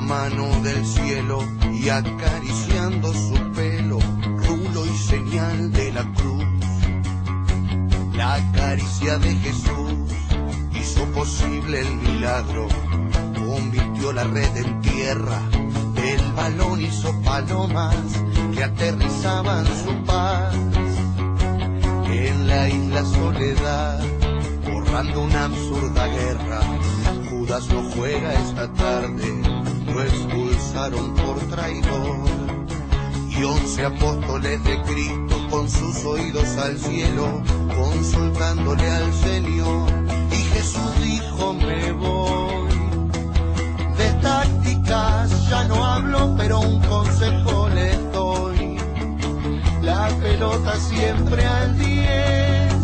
mano del cielo y acariciando su pelo, rulo y señal de la cruz. La caricia de Jesús hizo posible el milagro, convirtió la red en tierra, el balón hizo palomas que aterrizaban su paz. En la isla Soledad, borrando una absurda guerra, Judas no juega esta tarde, lo expulsaron por traidor. Y 11 apóstoles de Cristo con sus oídos al cielo, consultándole al Señor. Y Jesús dijo: me voy. De tácticas ya no hablo, pero un consejo les doy. La pelota siempre al 10,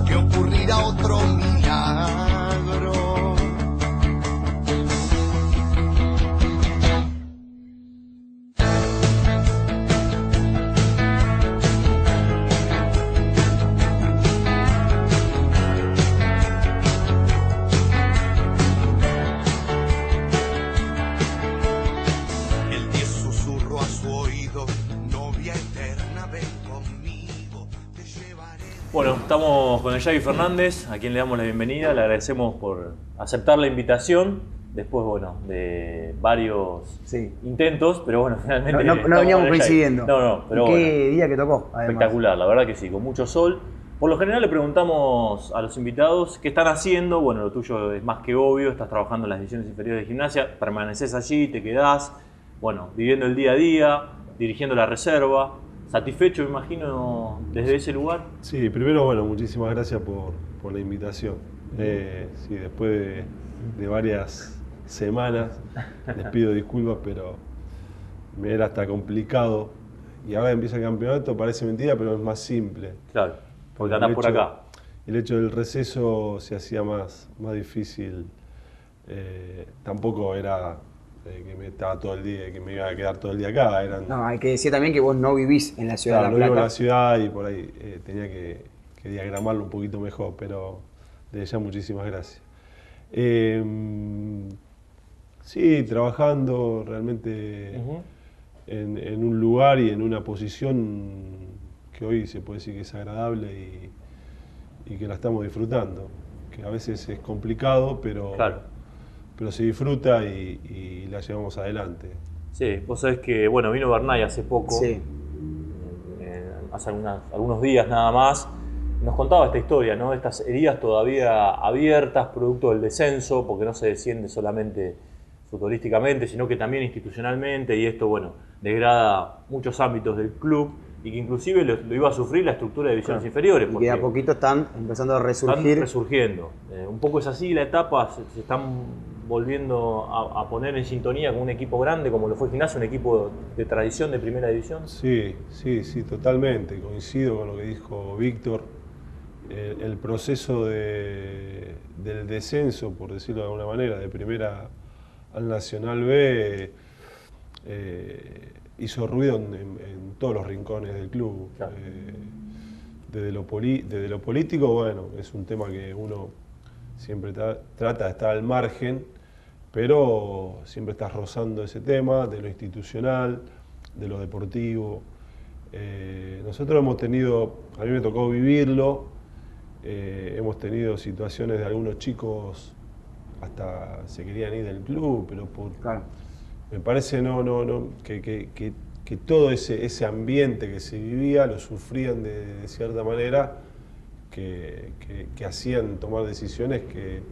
que ocurrirá otro milagro. Bueno, estamos con el Javi Fernández, a quien le damos la bienvenida, le agradecemos por aceptar la invitación, después, bueno, de varios intentos, pero bueno, finalmente... No veníamos coincidiendo. Pero ¿Qué bueno, día que tocó? Además. Espectacular, la verdad que sí, con mucho sol. Por lo general le preguntamos a los invitados qué están haciendo. Bueno, lo tuyo es más que obvio, estás trabajando en las divisiones inferiores de Gimnasia, permaneces allí, te quedás, bueno, viviendo el día a día, dirigiendo la reserva. ¿Satisfecho, me imagino, desde ese lugar? Sí, primero, bueno, muchísimas gracias por la invitación. Sí, después de varias semanas, les pido disculpas, pero me era hasta complicado. Y ahora empieza el campeonato, parece mentira, pero es más simple. Claro, porque andás por acá. El hecho del receso se hacía más difícil. Tampoco era... que me estaba todo el día, que me iba a quedar todo el día acá. No, hay que decir también que vos no vivís en la ciudad de La Plata. No vivo en la ciudad y por ahí tenía que diagramarlo un poquito mejor, pero desde ya muchísimas gracias. Sí, trabajando realmente en un lugar y en una posición que hoy se puede decir que es agradable y que la estamos disfrutando, que a veces es complicado, pero... Claro. Pero se disfruta y la llevamos adelante. Sí, vos sabés que, bueno, vino Bernay hace poco, hace algunos días nada más, nos contaba esta historia, ¿no? Estas heridas todavía abiertas, producto del descenso, porque no se desciende solamente futbolísticamente, sino que también institucionalmente, y esto, bueno, degrada muchos ámbitos del club, y que inclusive lo iba a sufrir la estructura de divisiones inferiores. Y que a poquito están empezando a resurgir. Están resurgiendo. Un poco es así la etapa, se están volviendo a poner en sintonía con un equipo grande como lo fue Gimnasia, un equipo de tradición de primera división. Sí, totalmente. Coincido con lo que dijo Víctor. El proceso del descenso, por decirlo de alguna manera, de primera al Nacional B, hizo ruido en todos los rincones del club. Claro. Desde lo político, bueno, es un tema que uno siempre trata de estar al margen, pero siempre estás rozando ese tema, de lo institucional, de lo deportivo. Nosotros hemos tenido, a mí me tocó vivirlo, hemos tenido situaciones de algunos chicos hasta se querían ir del club, pero claro. Me parece que todo ese ambiente que se vivía lo sufrían de cierta manera, que hacían tomar decisiones que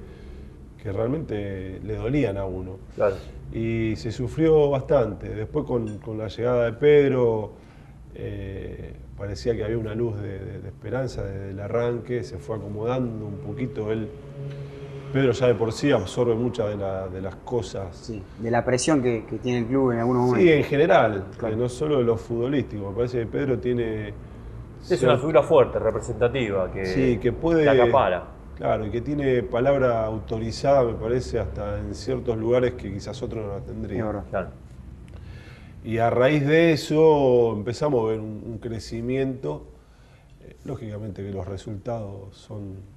realmente le dolían a uno. Claro. Y se sufrió bastante. Después con la llegada de Pedro parecía que había una luz de esperanza desde el arranque, se fue acomodando un poquito. Pedro ya de por sí absorbe muchas de las cosas. Sí, de la presión que tiene el club en algunos momentos. Sí, en general, claro. No solo de lo futbolístico. Me parece que Pedro tiene... Es una figura fuerte, representativa, que puede... que acapara. Claro, y que tiene palabra autorizada, me parece, hasta en ciertos lugares que quizás otros no la tendrían. Claro. Y a raíz de eso empezamos a ver un crecimiento. Lógicamente que los resultados son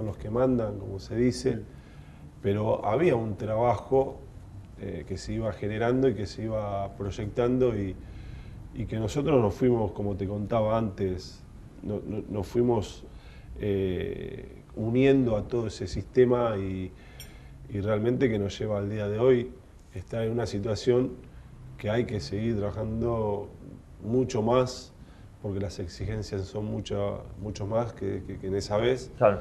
los que mandan, como se dice, pero había un trabajo que se iba generando y que se iba proyectando y que nosotros nos fuimos, como te contaba antes, nos fuimos uniendo a todo ese sistema y realmente que nos lleva al día de hoy estar en una situación que hay que seguir trabajando mucho más porque las exigencias son mucho más que en esa vez, Claro.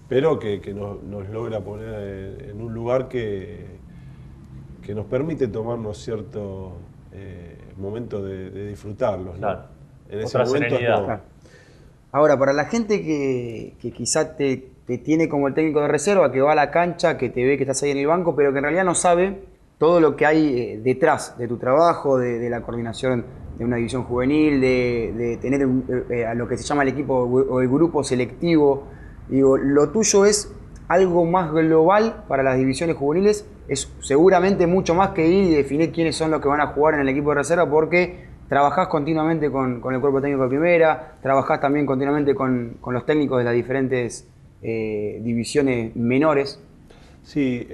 pero que nos logra poner en un lugar que nos permite tomarnos cierto momento de disfrutarlos, ¿no? Claro. En ese Otra momento serenidad. no. Claro. Ahora, para la gente que quizá te tiene como el técnico de reserva, que va a la cancha, que te ve que estás ahí en el banco, pero que en realidad no sabe todo lo que hay detrás de tu trabajo, de la coordinación de una división juvenil, de tener a lo que se llama el equipo o el grupo selectivo. Digo, lo tuyo es algo más global para las divisiones juveniles, es seguramente mucho más que ir y definir quiénes son los que van a jugar en el equipo de reserva, porque trabajás continuamente con el cuerpo técnico de primera, trabajás también continuamente con los técnicos de las diferentes divisiones menores. Sí,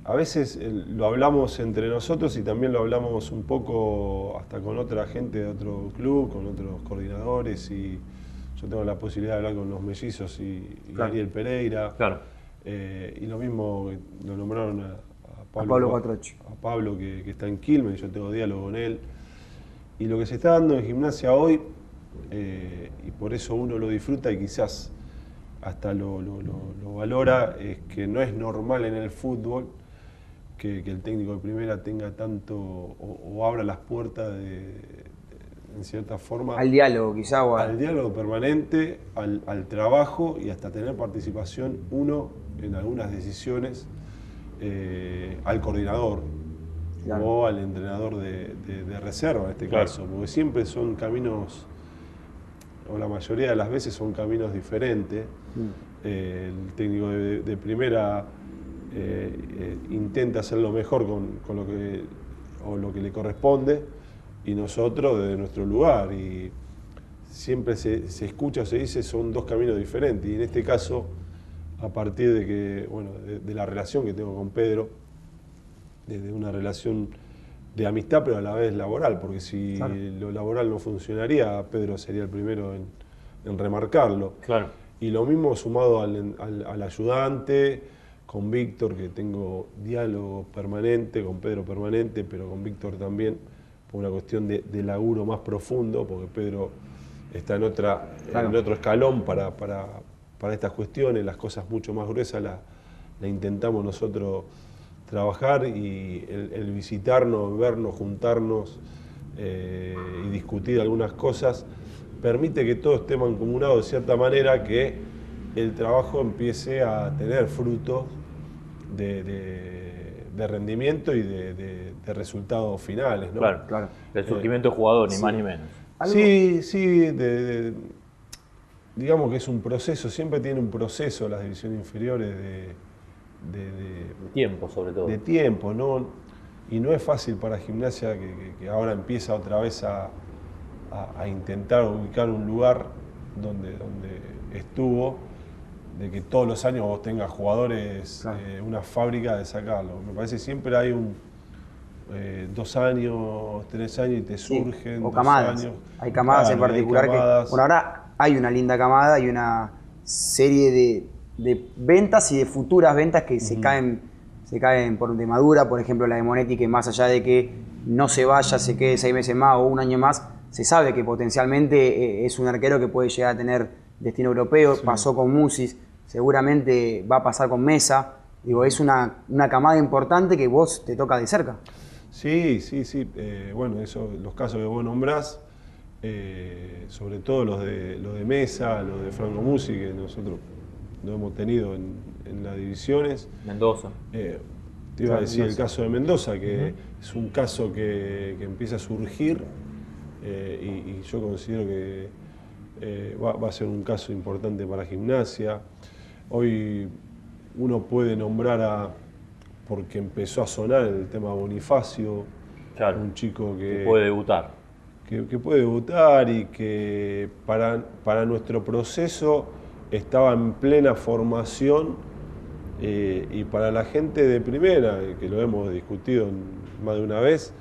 a veces lo hablamos entre nosotros y también lo hablamos un poco hasta con otra gente de otro club, con otros coordinadores, y yo tengo la posibilidad de hablar con los mellizos y Claro. Ariel Pereira. Claro. Y lo mismo lo nombraron a Pablo Cuatrochi. a Pablo que está en Quilmes, yo tengo diálogo con él. Y lo que se está dando en Gimnasia hoy, y por eso uno lo disfruta y quizás hasta lo valora, es que no es normal en el fútbol que el técnico de primera tenga tanto o abra las puertas en cierta forma Al diálogo, quizá. al diálogo permanente, al trabajo y hasta tener participación uno en algunas decisiones, al coordinador. Claro. O al entrenador de reserva en este Claro. caso, porque siempre son caminos, o la mayoría de las veces son caminos diferentes. El técnico de primera intenta hacer lo mejor con lo que le corresponde, y nosotros desde nuestro lugar, y siempre se escucha o se dice son dos caminos diferentes, y en este caso, a partir de que, bueno, de la relación que tengo con Pedro, desde una relación de amistad pero a la vez laboral, porque si Claro. lo laboral no funcionaría, Pedro sería el primero en remarcarlo. Claro. Y lo mismo sumado al ayudante, con Víctor, que tengo diálogo permanente, con Pedro permanente, pero con Víctor también, por una cuestión de laburo más profundo, porque Pedro está en Claro. otro escalón para estas cuestiones, las cosas mucho más gruesas la intentamos nosotros trabajar, y el visitarnos, vernos, juntarnos y discutir algunas cosas permite que todo esté mancomunado de cierta manera, que el trabajo empiece a tener frutos de rendimiento y de resultados finales, ¿no? Claro. Claro. El surgimiento de jugador, ni sí. más ni menos. ¿Algo? Sí, digamos que es un proceso, siempre tiene un proceso las divisiones inferiores Tiempo, sobre todo. de tiempo, ¿no? Y no es fácil para Gimnasia que ahora empieza otra vez a intentar ubicar un lugar donde estuvo, de que todos los años vos tengas jugadores, Claro. una fábrica de sacarlo. Me parece que siempre hay 2 años, 3 años y te Sí, surgen. o 2 camadas. años. Hay camadas en Claro, hay particular camadas. que, por ahora, hay una linda camada y una serie de ventas y de futuras ventas que se caen de madura. Por ejemplo, la de Monetti, que más allá de que no se vaya, se quede 6 meses más o un año más, se sabe que potencialmente es un arquero que puede llegar a tener destino europeo. Sí. Pasó con Musis, seguramente va a pasar con Mesa. Digo, es una camada importante que vos te toca de cerca. Sí. Bueno, los casos que vos nombrás, sobre todo los de Mesa, los de Franco Musi, que nosotros lo hemos tenido en las divisiones. Mendoza. Te iba a decir el caso de Mendoza, que es un caso que empieza a surgir, y yo considero que va a ser un caso importante para Gimnasia. Hoy uno puede nombrar porque empezó a sonar el tema Bonifacio, Claro. un chico Que puede debutar. que puede debutar y que para nuestro proceso estaba en plena formación Y para la gente de primera, que lo hemos discutido más de una vez,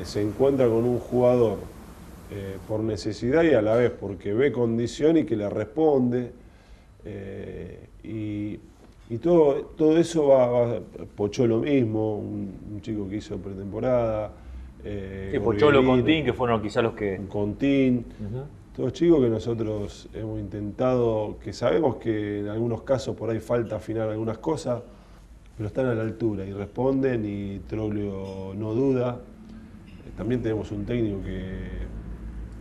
se encuentra con un jugador por necesidad y a la vez porque ve condición y que le responde. Y todo eso va. Pocholo mismo, un chico que hizo pretemporada. Pocholo, Contín, que fueron quizás los que... Contín. Todos chicos que nosotros hemos intentado, que sabemos que en algunos casos por ahí falta afinar algunas cosas, pero están a la altura y responden y Troglio no duda. También tenemos un técnico que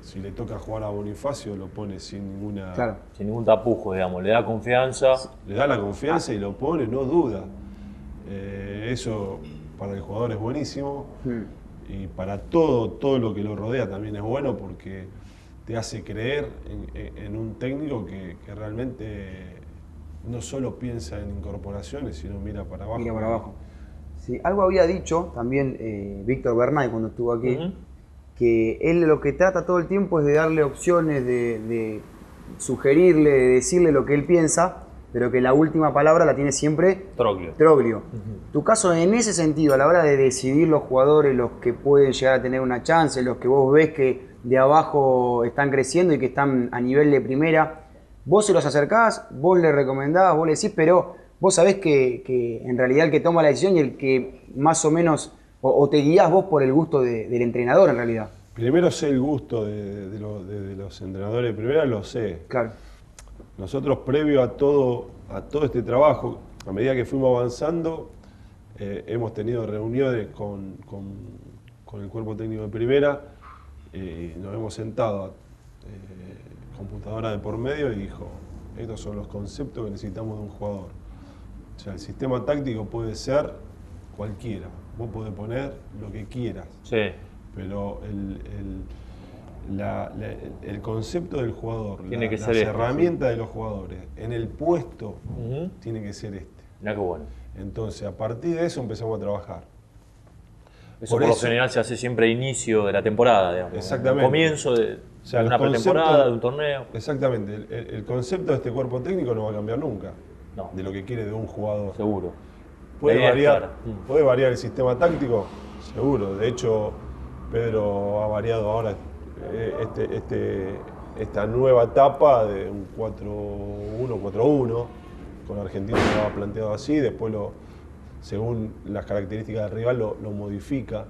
si le toca jugar a Bonifacio lo pone sin ninguna... Claro, sin ningún tapujo, digamos, le da confianza. Le da la confianza y lo pone, no duda. Eso para el jugador es buenísimo y para todo lo que lo rodea también es bueno porque te hace creer en un técnico que realmente no solo piensa en incorporaciones, sino mira para abajo. Mira para abajo. Sí, algo había dicho también Víctor Bernay cuando estuvo aquí, que él lo que trata todo el tiempo es de darle opciones, de sugerirle, de decirle lo que él piensa, pero que la última palabra la tiene siempre Troglio. Tu caso en ese sentido, a la hora de decidir los jugadores, los que pueden llegar a tener una chance, los que vos ves que de abajo están creciendo y que están a nivel de primera, vos se los acercás, vos le recomendás, vos le decís, pero vos sabés que en realidad el que toma la decisión y el que más o menos, o te guías vos por el gusto del entrenador en realidad. Primero sé el gusto de los entrenadores de primera, lo sé. Claro. Nosotros previo a todo este trabajo, a medida que fuimos avanzando, hemos tenido reuniones con el cuerpo técnico de primera y nos hemos sentado, computadora de por medio y dijo, estos son los conceptos que necesitamos de un jugador. O sea, el sistema táctico puede ser cualquiera, vos podés poner lo que quieras, pero el concepto del jugador, las herramientas de los jugadores, en el puesto, tiene que ser este. Mirá qué bueno. Entonces, a partir de eso empezamos a trabajar. Eso por lo general se hace siempre a inicio de la temporada, digamos. Exactamente. Comienzo de una pretemporada, de un torneo. Exactamente. El concepto de este cuerpo técnico no va a cambiar nunca. No. De lo que quiere de un jugador. Seguro. ¿Puede variar el sistema táctico? Seguro. De hecho, Pedro ha variado ahora esta nueva etapa de un 4-1, 4-1, con Argentina lo ha planteado así, después según las características del rival lo modifica,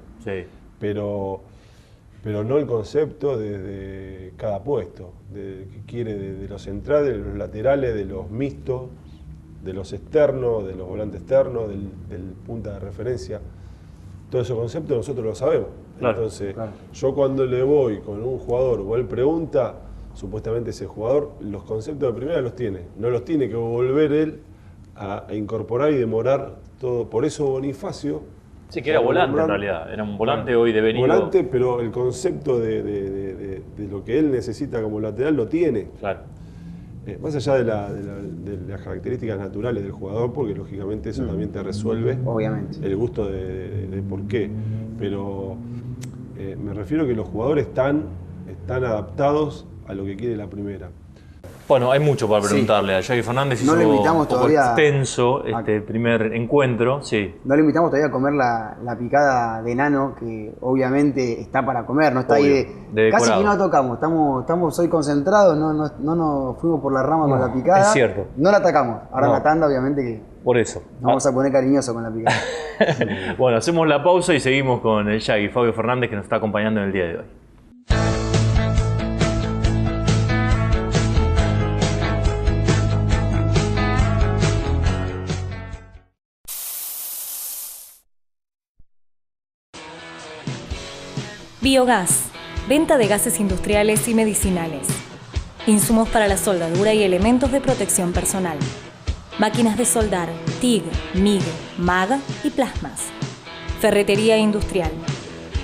pero no el concepto de cada puesto, que quiere de los centrales, de los laterales, de los mixtos, de los externos, de los volantes externos, del punta de referencia. Todos esos conceptos nosotros lo sabemos. Entonces, yo cuando le voy con un jugador o él pregunta, supuestamente ese jugador los conceptos de primera los tiene. No los tiene que volver él a incorporar y demorar todo. Por eso Bonifacio... Sí, que era volante en realidad. Era un volante hoy devenido. Volante, pero el concepto de lo que él necesita como lateral lo tiene. Claro. Más allá de las características naturales del jugador, porque lógicamente eso también te resuelve el gusto de por qué. Pero me refiero a que los jugadores están adaptados a lo que quiere la primera. Bueno, hay mucho para preguntarle a Yagui Fernández. No lo invitamos todavía extenso este primer encuentro. No lo invitamos todavía a comer la picada de Nano, que obviamente está para comer, no está ahí de casi que no tocamos, estamos hoy concentrados, no nos fuimos por la rama con la picada. Es cierto. No la atacamos. Ahora la tanda, obviamente que por eso vamos a poner cariñoso con la picada. Bueno, hacemos la pausa y seguimos con el Yagui, Fabio Fernández, que nos está acompañando en el día de hoy. Biogás, venta de gases industriales y medicinales. Insumos para la soldadura y elementos de protección personal. Máquinas de soldar, TIG, MIG, MAG y plasmas. Ferretería industrial.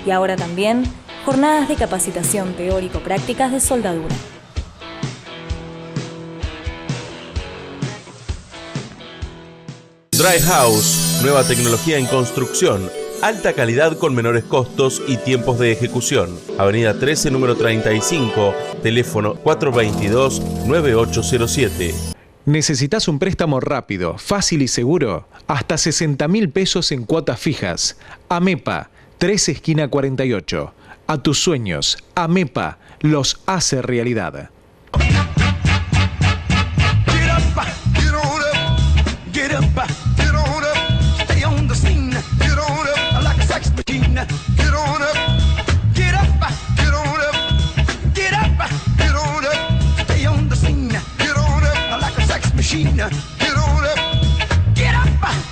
Y ahora también, jornadas de capacitación teórico-prácticas de soldadura. Dry House, nueva tecnología en construcción. Alta calidad con menores costos y tiempos de ejecución. Avenida 13, número 35, teléfono 422-9807. ¿Necesitas un préstamo rápido, fácil y seguro? Hasta 60.000 pesos en cuotas fijas. AMEPA, 3 esquina 48. A tus sueños, AMEPA los hace realidad. Get on up,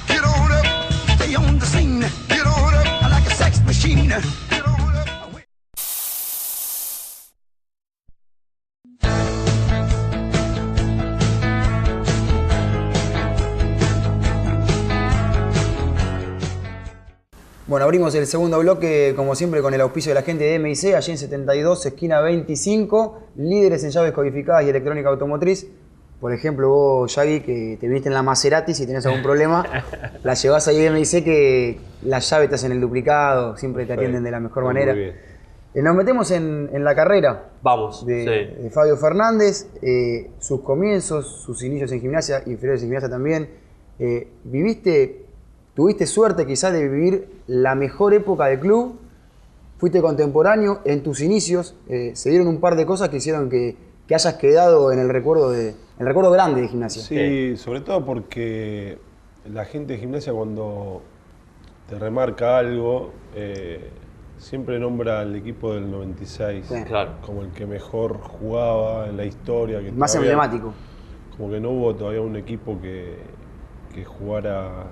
get on up, stay on the scene. Get on up, like a sex machine. Get on up. Bueno, abrimos el segundo bloque, como siempre, con el auspicio de la gente de MIC, allí en 72, esquina 25, líderes en llaves codificadas y electrónica automotriz. Por ejemplo, vos, Yagi, que te viniste en la Maserati, si tenés algún problema, la llevás ahí y me dice que las llaves te hacen el duplicado, siempre te atienden de la mejor manera. Muy bien. Nos metemos en la carrera. Vamos, de Fabio Fernández, sus comienzos, sus inicios en gimnasia, inferiores en gimnasia también. Tuviste suerte quizás de vivir la mejor época del club, fuiste contemporáneo en tus inicios, se dieron un par de cosas que hicieron que hayas quedado en el recuerdo grande de gimnasia. Sí, sobre todo porque la gente de gimnasia cuando te remarca algo, siempre nombra al equipo del 96 como el que mejor jugaba en la historia. Que más emblemático. Como que no hubo todavía un equipo que jugara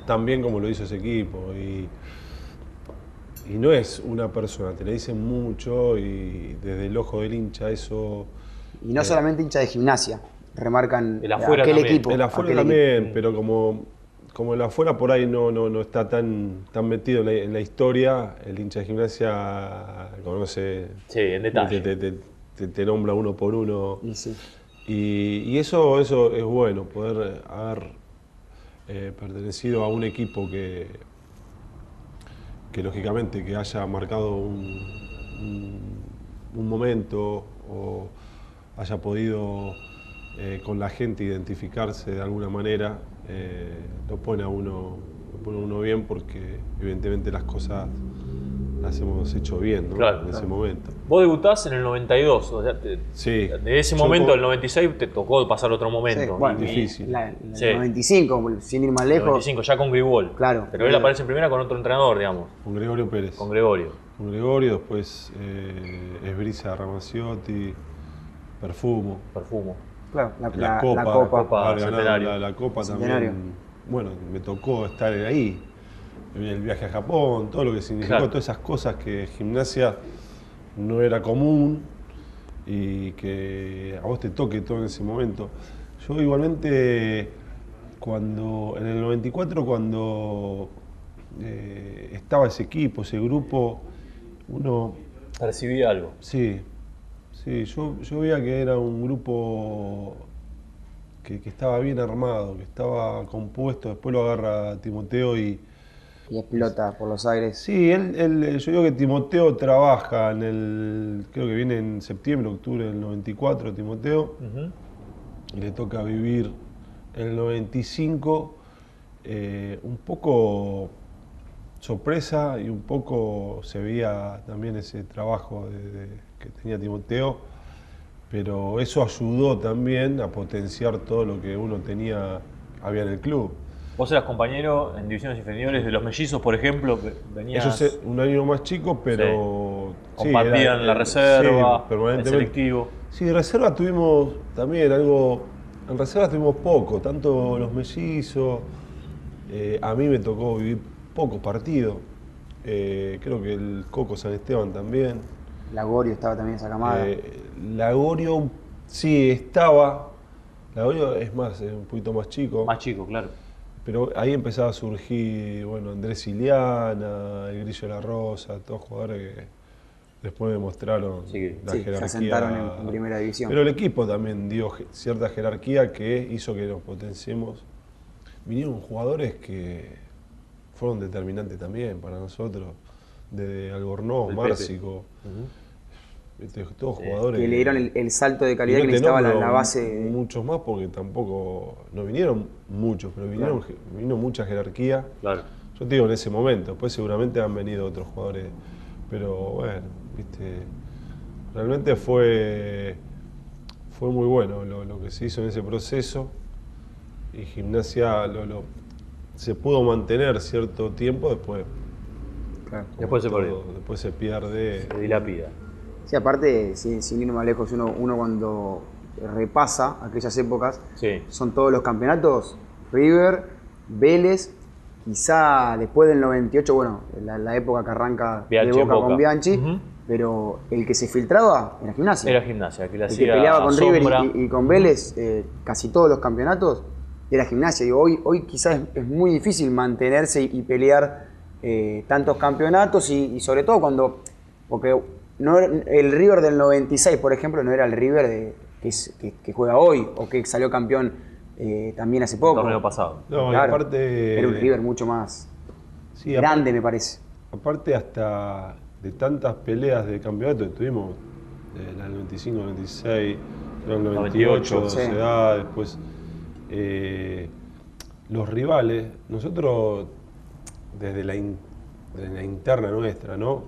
tan bien como lo hizo ese equipo. Y no es una persona, te le dicen mucho y desde el ojo del hincha eso... Y no solamente hincha de gimnasia, remarcan el afuera aquel también. equipo. El afuera también, pero como el afuera por ahí no está tan metido en la historia, el hincha de gimnasia conoce... Sí, en detalle. Te nombra uno por uno. Sí. Y eso es bueno, poder haber pertenecido a un equipo que lógicamente que haya marcado un momento o haya podido con la gente identificarse de alguna manera, lo pone a uno bien porque evidentemente las cosas las hemos hecho bien, ¿no? Claro, en ese momento. Vos debutás en el 92, o sea, sí. De ese momento, el 96, te tocó pasar otro momento. Sí, bueno, difícil. El 95, sin ir más lejos. El 95, ya con Gribol. Claro. Pero él aparece en primera con otro entrenador, digamos. Con Gregorio Pérez. Con Gregorio. Con Gregorio, después Esbrisa Ramaciotti, Perfumo. Claro, la Copa. Haber ganado la Copa Centenario. también. Bueno, me tocó estar ahí. El viaje a Japón, todo lo que significó, todas esas cosas que gimnasia no era común y que a vos te toque todo en ese momento. Yo igualmente, en el 94, cuando estaba ese equipo, ese grupo, uno... Percibía algo. Sí, yo veía que era un grupo que estaba bien armado, que estaba compuesto, después lo agarra Timoteo y explota por los aires. Sí, yo digo que Timoteo trabaja creo que viene en septiembre, octubre del 94, Timoteo, y le toca vivir en el 95, un poco sorpresa y un poco se veía también ese trabajo que tenía Timoteo, pero eso ayudó también a potenciar todo lo que uno había en el club. Vos eras compañero en divisiones inferiores de los mellizos, por ejemplo, venías... Ellos un año más chico, pero... Sí. Compartían la reserva, sí, permanentemente. El selectivo. Sí, reserva tuvimos también algo... En reserva tuvimos poco, tanto los mellizos... a mí me tocó vivir pocos partidos. Creo que el Coco San Esteban también. Lagorio estaba también esa camada. Lagorio sí estaba. Lagorio es un poquito más chico. Más chico, claro. Pero ahí empezaba a surgir, Andrés Iliana, el Grillo de la Rosa, todos jugadores que después demostraron la jerarquía. Se asentaron en primera división. Pero el equipo también dio cierta jerarquía que hizo que nos potenciemos. Vinieron jugadores que fueron determinantes también para nosotros, desde Albornoz, Márcico. ¿viste? Todos jugadores que le dieron el salto de calidad y que no te necesitaba nombro la base. muchos más porque tampoco no vinieron muchos, pero vino mucha jerarquía. Claro. Yo te digo en ese momento, después seguramente han venido otros jugadores, pero bueno, viste, realmente fue muy bueno lo que se hizo en ese proceso y Gimnasia se pudo mantener cierto tiempo, después Después se perdió. después se pierde. Se dilapida. Sí, aparte, sin ir más lejos, uno cuando repasa aquellas épocas, Sí. son todos los campeonatos, River, Vélez, quizá después del 98, bueno, la época que arranca Bianchi de en Boca Boca. con Bianchi, Ujú. pero el que se filtraba era Gimnasia. Era Gimnasia, que la El que hacía peleaba con sombra. River y con Vélez, casi todos los campeonatos, era Gimnasia. Y hoy quizás es muy difícil mantenerse y pelear tantos campeonatos y sobre todo porque el River del 96, por ejemplo, no era el River que juega hoy o que salió campeón también hace poco. El torneo pasado. No, y Claro, aparte. era un River mucho más Sí, grande, me parece. Aparte hasta de tantas peleas de campeonato que tuvimos, en el 95, 96, en el 98, 98, sí. se da, después los rivales, nosotros desde la interna nuestra, ¿no?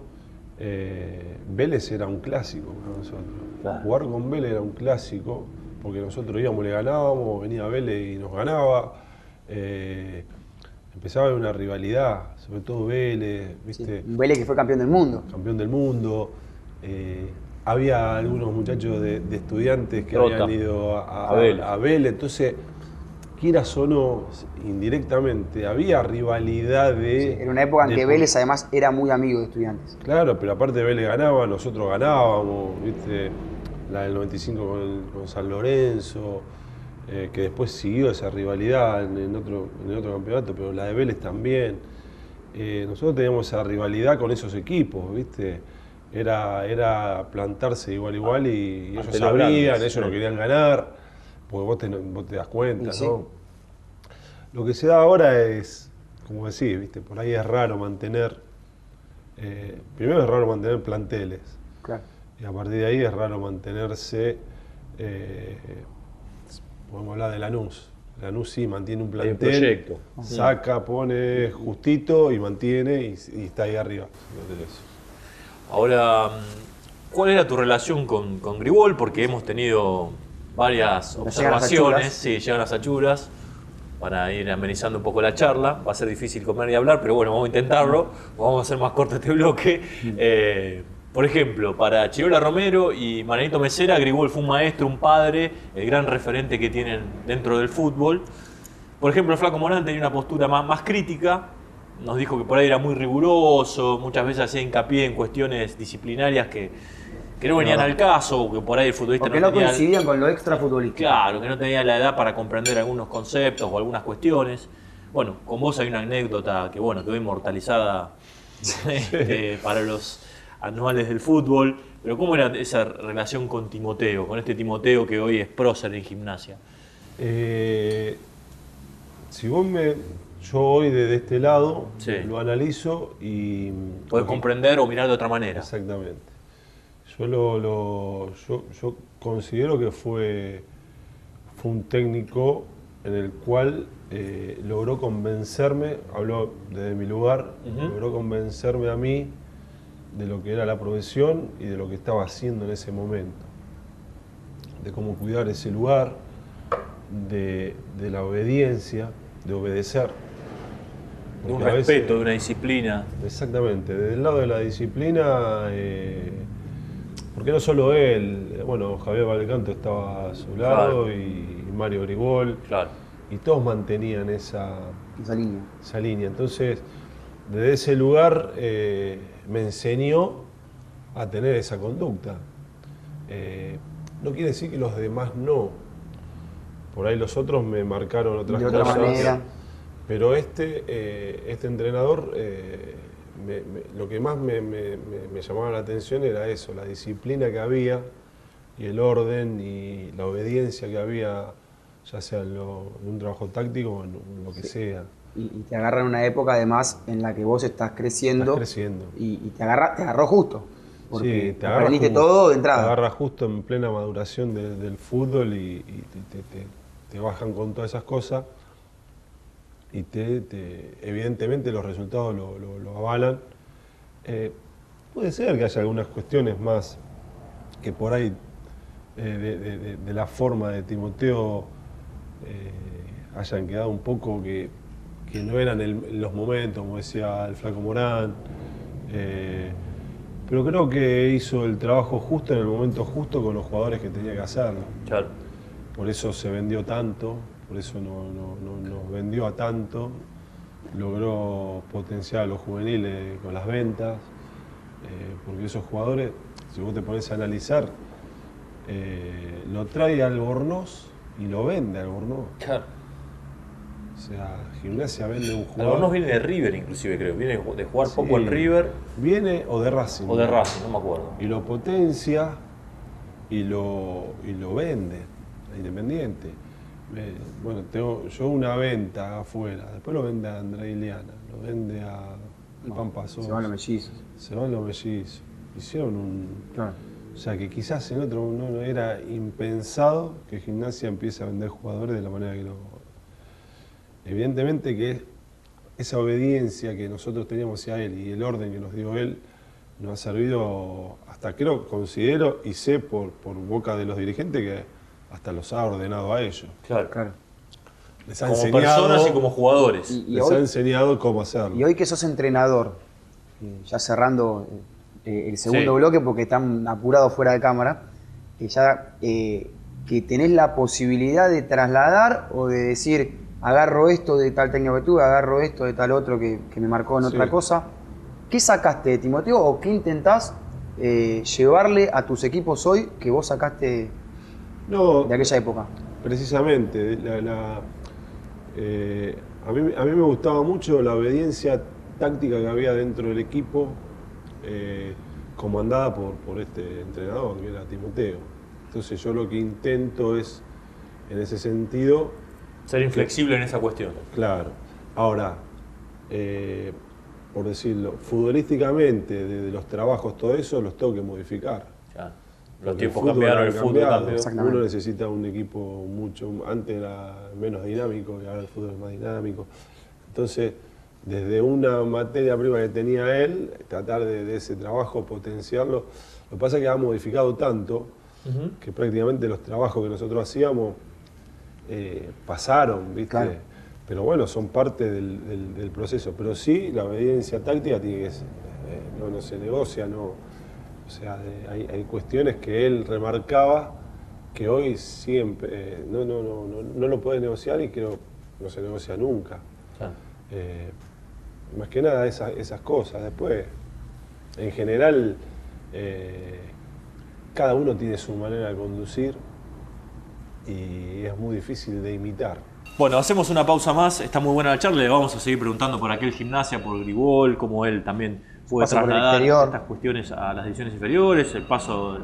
Vélez era un clásico para nosotros. Claro. Jugar con Vélez era un clásico, porque nosotros íbamos, le ganábamos, venía Vélez y nos ganaba. Empezaba a haber una rivalidad, sobre todo Vélez, ¿viste? Un Vélez que fue campeón del mundo. Campeón del mundo. Había algunos muchachos de estudiantes que Rota. habían ido a Vélez. Vélez, entonces, quieras o no, indirectamente, había rivalidad de... Era una época en de que por- Vélez además era muy amigo de Estudiantes. Claro, pero aparte Vélez ganaba, nosotros ganábamos, ¿viste? La del 95 con San Lorenzo, que después siguió esa rivalidad en otro campeonato, pero la de Vélez también. Nosotros teníamos esa rivalidad con esos equipos, ¿viste? Era plantarse igual y ellos Ante los sabían, grandes, ellos sí. no querían ganar, porque vos te das cuenta, Y sí. ¿no? Lo que se da ahora es, como decís, ¿viste? Por ahí es raro mantener, primero es raro mantener planteles, Claro. y a partir de ahí es raro mantenerse, podemos hablar de Lanús. Lanús sí mantiene un Hay un plantel, proyecto. saca, pone justito y mantiene y está ahí arriba. Ahora, ¿cuál era tu relación con Gribol? Porque hemos tenido varias Nos llegan las observaciones, achuras. sí, llegan las achuras, para ir amenizando un poco la charla. Va a ser difícil comer y hablar, pero bueno, vamos a intentarlo. Vamos a hacer más corto este bloque. Por ejemplo, para Chirola Romero y Marianito Mesera, Gribol fue un maestro, un padre, el gran referente que tienen dentro del fútbol. Por ejemplo, el Flaco Morán tenía una postura más crítica. Nos dijo que por ahí era muy riguroso, muchas veces hacía hincapié en cuestiones disciplinarias que no venían al caso, o que por ahí el futbolista Porque no tenía... coincidían con lo extra futbolístico. Claro, que no tenía la edad para comprender algunos conceptos o algunas cuestiones. Bueno, con vos hay una anécdota que bueno, quedó inmortalizada para los anuales del fútbol. Pero ¿cómo era esa relación con Timoteo, con este Timoteo que hoy es prócer en Gimnasia? Si vos yo hoy desde este lado Sí. lo analizo y... Podés comprender o mirar de otra manera. Exactamente. Yo considero que fue un técnico en el cual logró convencerme, hablo desde mi lugar, logró convencerme a mí de lo que era la profesión y de lo que estaba haciendo en ese momento, de cómo cuidar ese lugar, de la obediencia, de obedecer. De un Porque a veces- respeto, de una disciplina. Exactamente, desde el lado de la disciplina, porque no solo él, bueno, Javier Valdecanto estaba a su lado Claro. y Mario Gribol, Claro. y todos mantenían esa Esa línea. línea. Entonces, desde ese lugar me enseñó a tener esa conducta. No quiere decir que los demás no. Por ahí los otros me marcaron otras De otra cosas. manera. Pero este entrenador, lo que más me llamaba la atención era eso, la disciplina que había y el orden y la obediencia que había, ya sea en un trabajo táctico o en lo que sea. Y te agarra en una época además en la que vos estás creciendo. Estás creciendo. Y te agarró justo. Porque Sí, aprendiste todo de Te entrada. agarras justo en plena maduración del fútbol y te bajan con todas esas cosas y evidentemente los resultados lo avalan. Puede ser que haya algunas cuestiones más que por ahí de la forma de Timoteo hayan quedado un poco que no eran los momentos, como decía el Flaco Morán. Pero creo que hizo el trabajo justo en el momento justo con los jugadores que tenía que hacerlo. Claro. Por eso se vendió tanto, por eso nos vendió a tanto, logró potenciar a los juveniles con las ventas, porque esos jugadores, si vos te pones a analizar, lo trae Albornoz y lo vende Albornoz. Claro. O sea, Gimnasia vende un jugador. Albornoz viene de River inclusive, creo. Viene de jugar poco en River. Viene o de Racing. O de Racing, no me acuerdo. Y lo potencia y lo vende a Independiente. Bueno, tengo yo una venta afuera, después lo vende a André Iliana, lo vende al Pampa Sosa. Se van los mellizos. Se van los mellizos. Hicieron un... Claro. O sea, que quizás en otro no era impensado que Gimnasia empiece a vender jugadores de la manera que lo... Evidentemente que esa obediencia que nosotros teníamos hacia él y el orden que nos dio él nos ha servido, hasta considero y sé por boca de los dirigentes que hasta los ha ordenado a ellos. Claro. Claro. Les ha Como enseñado, personas y como jugadores. les ha enseñado cómo hacerlo. Y hoy que sos entrenador, ya cerrando el segundo Sí. bloque porque están apurados fuera de cámara, que tenés la posibilidad de trasladar o de decir, agarro esto de tal técnico que tuve, agarro esto de tal otro que me marcó en Sí. otra cosa. ¿Qué sacaste de Timoteo o qué intentás llevarle a tus equipos hoy que vos sacaste No, de aquella época? precisamente, a mí me gustaba mucho la obediencia táctica que había dentro del equipo, comandada por este entrenador, que era Timoteo. Entonces yo lo que intento es, en ese sentido... Ser inflexible en esa cuestión. Claro. Ahora, por decirlo, futbolísticamente, de los trabajos, todo eso, los tengo que modificar. Claro. Los Porque tiempos fútbol cambiaron, ha el fútbol cambiado. cambió. Exactamente. Uno necesita un equipo mucho, antes era menos dinámico y ahora el fútbol es más dinámico. Entonces, desde una materia prima que tenía él, tratar de ese trabajo potenciarlo. Lo que pasa es que ha modificado tanto que prácticamente los trabajos que nosotros hacíamos pasaron, ¿viste? Claro. Pero bueno, son parte del proceso. Pero sí, la obediencia táctica tiene que ser, no se negocia, no. O sea, hay cuestiones que él remarcaba que hoy siempre no lo puede negociar y creo no se negocia nunca. Claro. Más que nada esas cosas. Después, en general, cada uno tiene su manera de conducir y es muy difícil de imitar. Bueno, hacemos una pausa más. Está muy buena la charla. Le vamos a seguir preguntando por aquel Gimnasia, por Gribol, cómo él también puede Paso por el trasladar exterior. estas cuestiones a las divisiones inferiores, el paso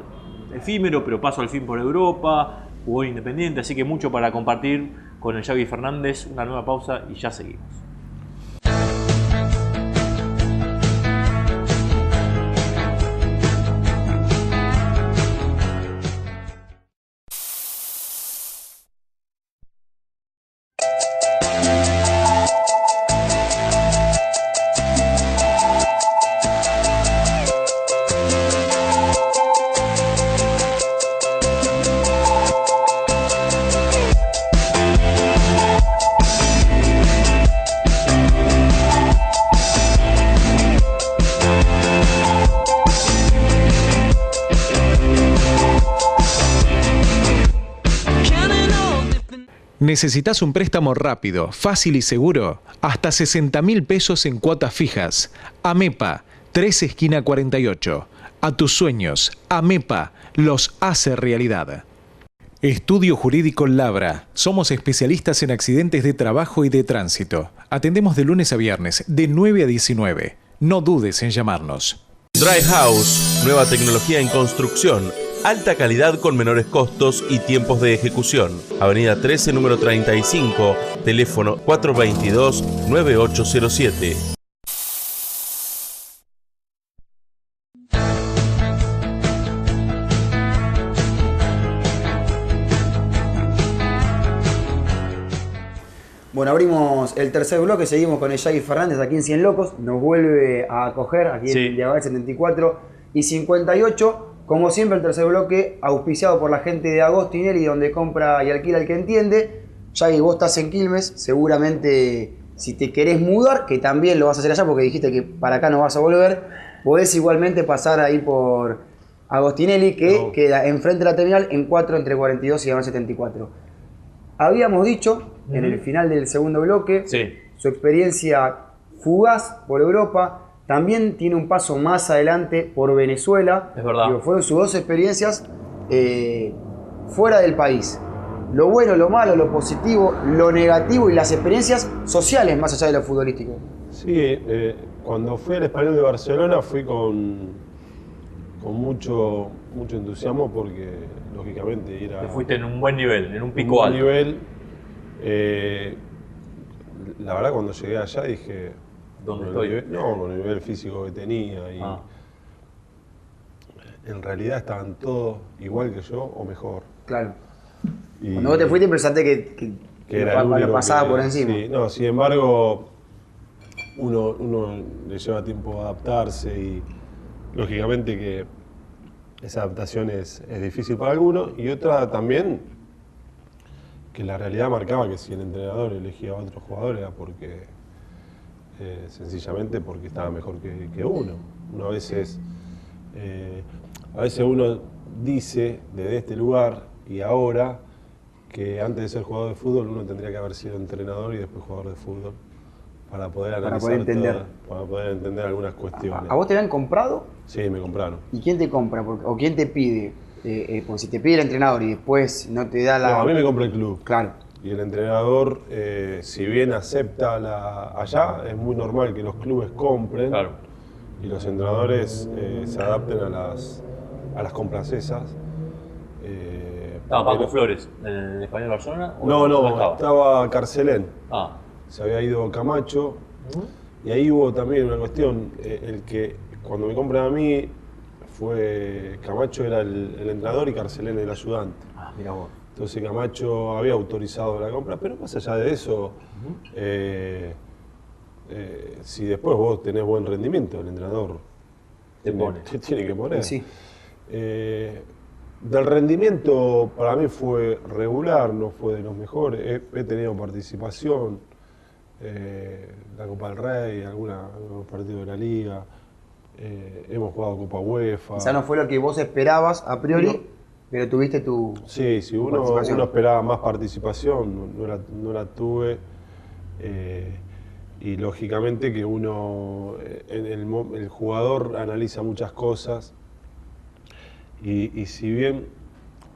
efímero, pero paso al fin por Europa, jugó en Independiente, así que mucho para compartir con el Yagi Fernández. Una nueva pausa y ya seguimos. ¿Necesitas un préstamo rápido, fácil y seguro? Hasta 60.000 pesos en cuotas fijas. AMEPA, 3 esquina 48. A tus sueños, AMEPA los hace realidad. Estudio Jurídico Labra. Somos especialistas en accidentes de trabajo y de tránsito. Atendemos de lunes a viernes, de 9 a 19. No dudes en llamarnos. Dry House, nueva tecnología en construcción, alta calidad con menores costos y tiempos de ejecución. Avenida 13, número 35, teléfono 422-9807. Bueno, abrimos el tercer bloque, seguimos con el Yagui Fernández aquí en 100 Locos, nos vuelve a acoger aquí en el Diagonal 74 y 58. Como siempre, el tercer bloque auspiciado por la gente de Agostinelli, donde compra y alquila el que entiende. Yagui, vos estás en Quilmes, seguramente si te querés mudar, que también lo vas a hacer allá porque dijiste que para acá no vas a volver, podés igualmente pasar ahí por Agostinelli, que queda enfrente de la terminal en 4 entre 42 y Diagonal 74. Habíamos dicho en el final del segundo bloque su experiencia fugaz por Europa. También tiene un paso más adelante por Venezuela. Es verdad. Digo, fueron sus dos experiencias fuera del país. Lo bueno, lo malo, lo positivo, lo negativo y las experiencias sociales más allá de lo futbolístico. Sí, cuando fui al Español de Barcelona fui con mucho entusiasmo porque, lógicamente, Te fuiste en un buen nivel, en un pico alto. Nivel, la verdad, cuando llegué allá dije... ¿Dónde estoy? Con el nivel físico que tenía. Y en realidad estaban todos igual que yo o mejor. Claro. Y cuando vos te fuiste pensaste que era lo pasaba por encima. Sí, no, sin embargo, uno le lleva tiempo adaptarse y lógicamente que esa adaptación es difícil para algunos, y otra también que la realidad marcaba que si el entrenador elegía a otros jugadores era porque sencillamente porque estaba mejor que uno. Uno a veces uno dice desde este lugar y ahora que antes de ser jugador de fútbol uno tendría que haber sido entrenador y después jugador de fútbol para poder analizar, para poder entender algunas cuestiones. ¿A vos te habían comprado? Sí, me compraron. ¿Y quién te compra? ¿O quién te pide? Pues si te pide el entrenador y después no te da la... No, a mí me compra el club. Claro. Y el entrenador, si bien acepta allá, es muy normal que los clubes compren y los entrenadores se adapten a las complacencias. ¿Estaba Paco Flores en el Español Barcelona? No, estaba Carcelén. Ah. Se había ido Camacho. Y ahí hubo también una cuestión. El que cuando me compran a mí fue Camacho era el entrenador y Carcelén el ayudante. Ah, mira vos. Entonces Camacho había autorizado la compra, pero más allá de eso, si después vos tenés buen rendimiento, el entrenador te tiene que poner. Sí. Del rendimiento para mí fue regular, no fue de los mejores. He tenido participación, la Copa del Rey, algunos partidos de la Liga, hemos jugado Copa UEFA. Quizá no fue lo que vos esperabas a priori. Pero tuviste tu... Sí, uno esperaba más participación, no la tuve. Y lógicamente que uno, el jugador analiza muchas cosas. Y si bien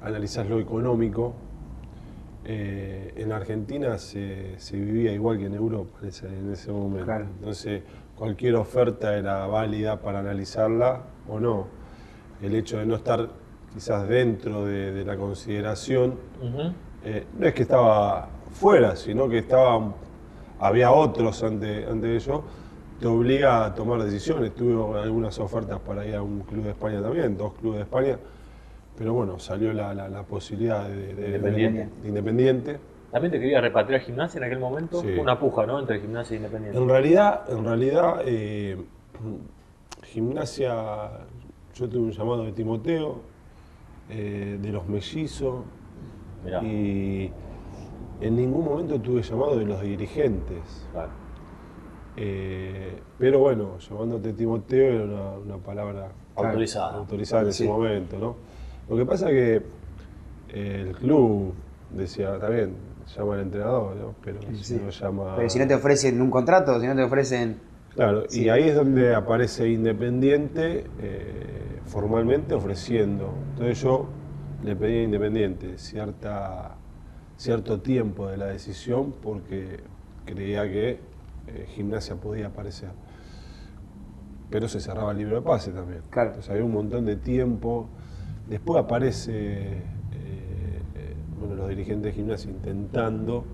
analizás lo económico, en Argentina se vivía igual que en Europa en ese momento. Claro. Entonces, cualquier oferta era válida para analizarla o no. El hecho de no estar quizás dentro de la consideración, no es que estaba fuera, sino que había otros ante ello, te obliga a tomar decisiones. Tuve algunas ofertas para ir a un club de España también, 2 clubes de España, pero bueno, salió la posibilidad de Independiente. ¿También te quería repatriar a Gimnasia en aquel momento? Sí. Una puja, ¿no?, entre Gimnasia e Independiente. En realidad, Gimnasia, yo tuve un llamado de Timoteo, de los mellizos. Mirá. Y en ningún momento tuve llamado de los dirigentes. Claro. Pero bueno, llamándote Timoteo era una palabra autorizada en ese momento, ¿no? Lo que pasa es que el club decía, está bien, llama al entrenador, ¿no? Pero si no llama... Pero si no te ofrecen un contrato, si no te ofrecen... Claro, y ahí es donde aparece Independiente formalmente ofreciendo. Entonces yo le pedí a Independiente cierto tiempo de la decisión porque creía que Gimnasia podía aparecer. Pero se cerraba el libro de pase también. Claro. Entonces había un montón de tiempo. Después aparece los dirigentes de Gimnasia intentando,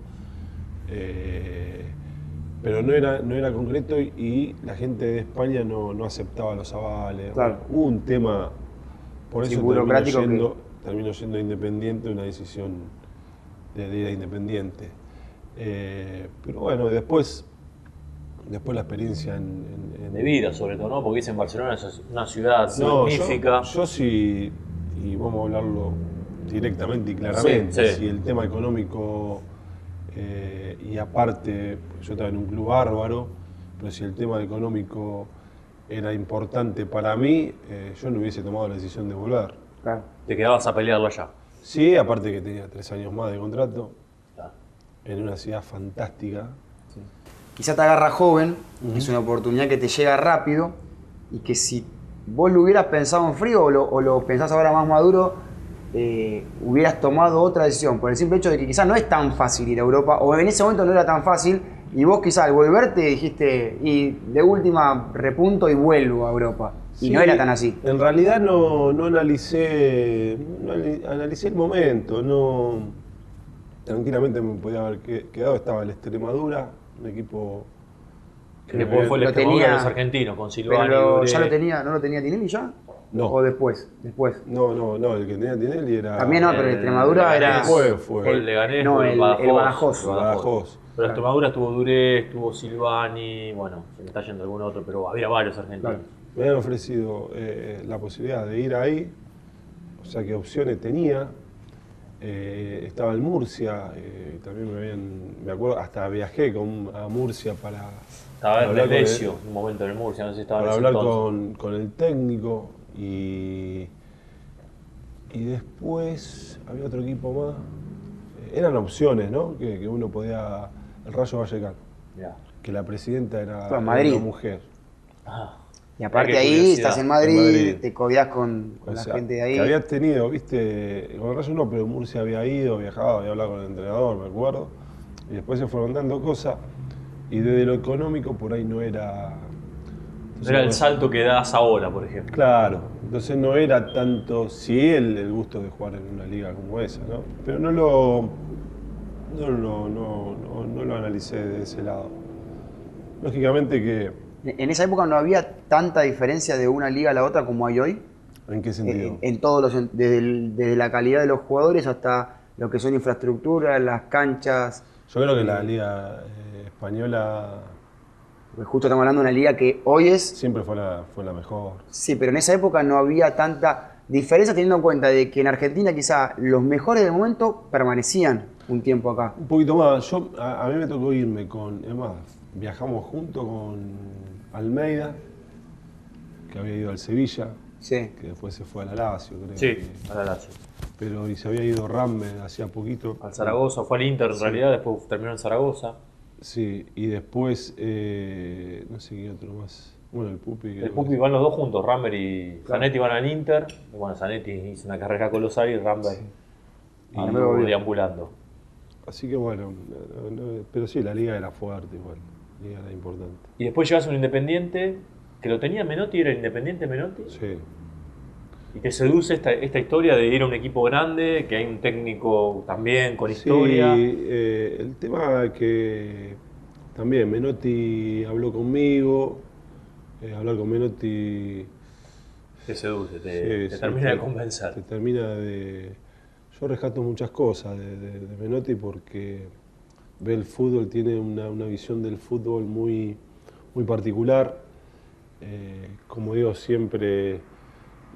pero no era concreto y la gente de España no aceptaba los avales. Claro. Hubo un tema, por eso burocrático terminó yendo a Independiente, una decisión de ir a Independiente. Pero bueno, después la experiencia De vida, sobre todo, ¿no? Porque dicen Barcelona es una ciudad No, magnífica. yo sí, y vamos a hablarlo directamente y claramente, Sí. si el tema económico, y aparte, yo estaba en un club bárbaro, pero si el tema económico era importante para mí, yo no hubiese tomado la decisión de volver. Claro. Te quedabas a pelearlo allá. Sí, aparte que tenía 3 años más de contrato, Claro. en una ciudad fantástica. Quizá te agarra joven, es una oportunidad que te llega rápido y que si vos lo hubieras pensado en frío o lo pensás ahora más maduro, hubieras tomado otra decisión, por el simple hecho de que quizás no es tan fácil ir a Europa, o en ese momento no era tan fácil, y vos quizás al volverte dijiste, y de última repunto y vuelvo a Europa. Y Sí, no era tan así. En realidad no analicé el momento, tranquilamente me podía haber quedado, estaba el Extremadura, un equipo Que después fue el Lo Extremadura de tenía- los argentinos, con Silvani. Pero Duré. ya ¿no lo tenía Tinelli ya? No. ¿O después? Después. No, el que tenía Tinelli era... También no, pero el el Extremadura era... Leganés. Fue. El Leganés, No, fue el Badajoz. Badajoz. Pero Extremadura estuvo Duré, estuvo Silvani, bueno, se me está yendo algún otro, pero había varios argentinos. Claro. Me habían ofrecido la posibilidad de ir ahí, o sea, qué opciones tenía. Estaba en Murcia, también me acuerdo, hasta viajé a Murcia para Estaba en hablar con Lesio, un momento en el Murcia, no sé si estaba en para ese hablar entonces. con el técnico y después había otro equipo más. Eran opciones, ¿no? Que uno podía... El Rayo Vallecano, Mirá. que la presidenta era Fue a Madrid. una mujer. Ah, Y aparte Qué ahí curiosidad. estás en Madrid, En Madrid. te codiás con O la sea, gente de ahí. que había tenido, viste, con el Rayo no, pero en Murcia había ido, viajado, había hablado con el entrenador, me acuerdo. Y después se fueron dando cosas. Y desde lo económico por ahí no era... no era el salto que das ahora, por ejemplo. Claro, entonces no era tanto, sí el gusto de jugar en una liga como esa, ¿no? Pero no lo analicé de ese lado. Lógicamente que... En esa época no había tanta diferencia de una liga a la otra como hay hoy. ¿En qué sentido? En todos los, desde la calidad de los jugadores hasta lo que son infraestructuras, las canchas. Yo creo que la liga española Porque justo estamos hablando de una liga que hoy es. siempre fue la mejor. Sí, pero en esa época no había tanta diferencia, teniendo en cuenta de que en Argentina quizá los mejores del momento permanecían un tiempo acá. Un poquito más. A mí me tocó irme es más, viajamos junto con Almeida, que había ido al Sevilla, Sí. que después se fue al Lazio, creo. Sí, a la Lazio. Pero y se había ido Rambe hacía poquito. Al Zaragoza, fue al Inter en realidad, después terminó en Zaragoza. Sí, y después, no sé qué otro más. Bueno, el Pupi. El creo Pupi que- van los dos juntos, Ramber y Zanetti van al Inter. Y bueno, Zanetti hizo una carrera colosal y Ramber Y anduvo luego volvió. deambulando. Así que bueno, pero sí, la liga era fuerte igual. La liga era importante. Y después llegas a un Independiente, que lo tenía Menotti, era Independiente Menotti. Sí. Y te seduce esta historia de ir a un equipo grande, que hay un técnico también con historia. Sí, el tema que también Menotti habló conmigo, hablar con Menotti Te seduce, sí, te sí, termina de te convencer. termina de... Yo rescato muchas cosas de Menotti porque ve el fútbol, tiene una visión del fútbol muy, muy particular. Como digo siempre,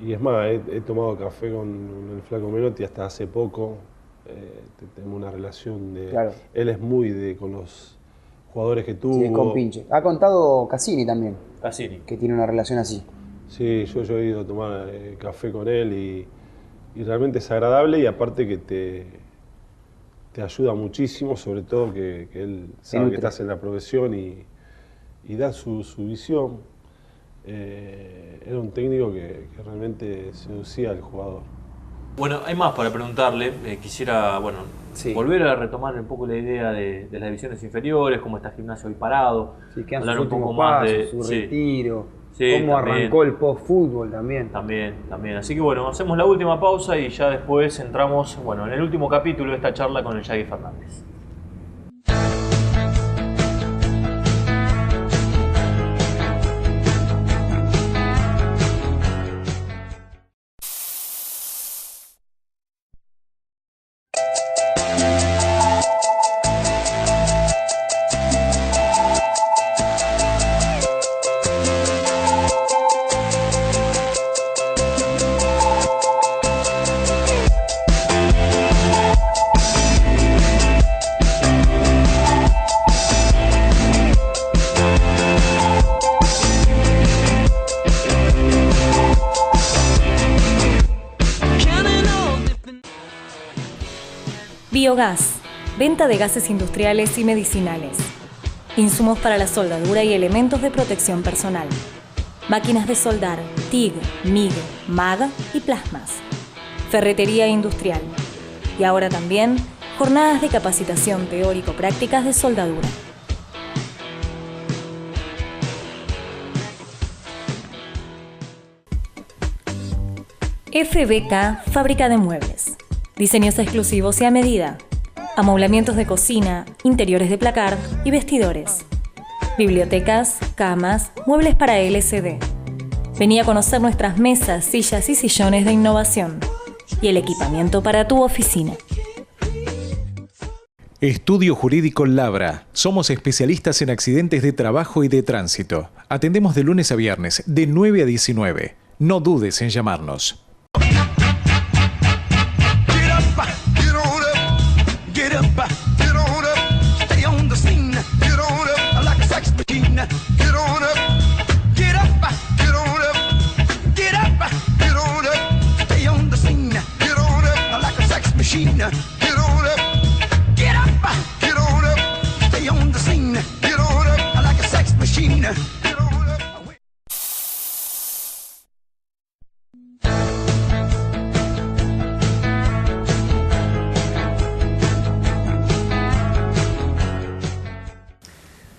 y es más, he tomado café con el flaco Menotti hasta hace poco. Tenemos una relación de... Claro. Él es muy con los jugadores que tuvo. Sí, es con pinche. Ha contado Cassini también, Cassini. que tiene una relación así. Sí, yo he ido a tomar café con él y realmente es agradable y aparte que te ayuda muchísimo, sobre todo que él sabe nutre. que estás en la profesión y da su visión. Era un técnico que realmente seducía al jugador. Bueno, hay más para preguntarle. Quisiera, bueno, Sí. volver a retomar un poco la idea de las divisiones inferiores, cómo está Gimnasia hoy parado. Sí, quedan hablar sus un poco últimos más pasos, de su sí, retiro, Sí, cómo también. arrancó el post-fútbol también. También. Así que bueno, hacemos la última pausa y ya después entramos, bueno, en el último capítulo de esta charla con el Yagui Fernández. Biogás, venta de gases industriales y medicinales. Insumos para la soldadura y elementos de protección personal. Máquinas de soldar, TIG, MIG, MAG y plasmas. Ferretería industrial. Y ahora también, jornadas de capacitación teórico-prácticas de soldadura. FBK, fábrica de muebles. Diseños exclusivos y a medida. Amoblamientos de cocina, interiores de placard y vestidores. Bibliotecas, camas, muebles para LCD. Vení a conocer nuestras mesas, sillas y sillones de innovación. Y el equipamiento para tu oficina. Estudio Jurídico Labra. Somos especialistas en accidentes de trabajo y de tránsito. Atendemos de lunes a viernes, de 9 a 19. No dudes en llamarnos.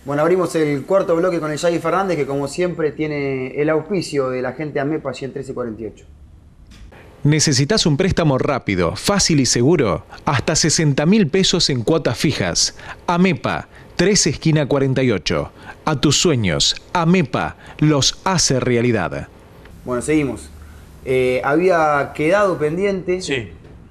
Bueno, abrimos el cuarto bloque con el Yagi Fernández, que como siempre tiene el auspicio de la gente AMEPA 11348. ¿Necesitas un préstamo rápido, fácil y seguro? Hasta 60.000 pesos en cuotas fijas. AMEPA, 3 esquina 48. A tus sueños, AMEPA los hace realidad. Bueno, seguimos. Había quedado pendiente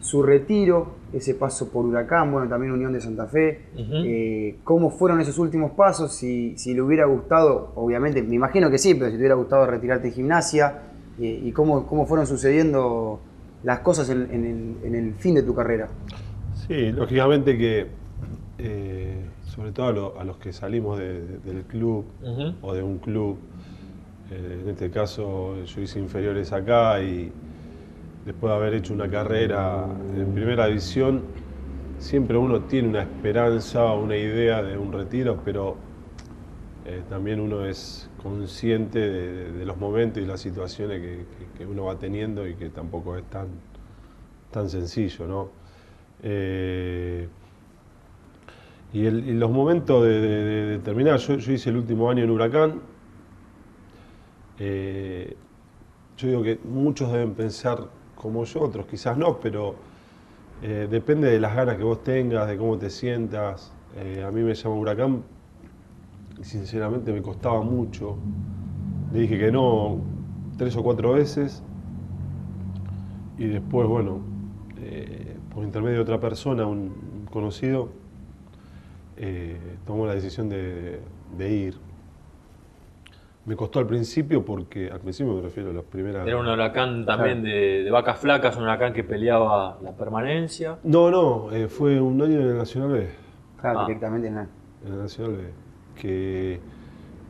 su retiro, ese paso por Huracán, bueno, también Unión de Santa Fe. ¿Cómo fueron esos últimos pasos? Si le hubiera gustado, obviamente, me imagino que sí, pero si te hubiera gustado retirarte de Gimnasia, y cómo fueron sucediendo las cosas en el fin de tu carrera. Sí, lógicamente que, sobre todo a los que salimos del club o de un club, en este caso yo hice inferiores acá y después de haber hecho una carrera en primera división, siempre uno tiene una esperanza o una idea de un retiro, pero también uno es consciente de los momentos y las situaciones que uno va teniendo y que tampoco es tan sencillo, ¿no? Y los momentos de terminar, yo hice el último año en Huracán. Yo digo que muchos deben pensar como yo, otros quizás no, pero depende de las ganas que vos tengas, de cómo te sientas. A mí me llamó Huracán y sinceramente me costaba mucho. Le dije que no 3 o 4 veces y después, bueno, por intermedio de otra persona, un conocido, tomó la decisión de ir. Me costó al principio porque, al principio me refiero a las primeras... Era un Huracán también de vacas flacas, un Huracán que peleaba la permanencia. No, fue un año en el Nacional B. Claro, directamente en el Nacional B, que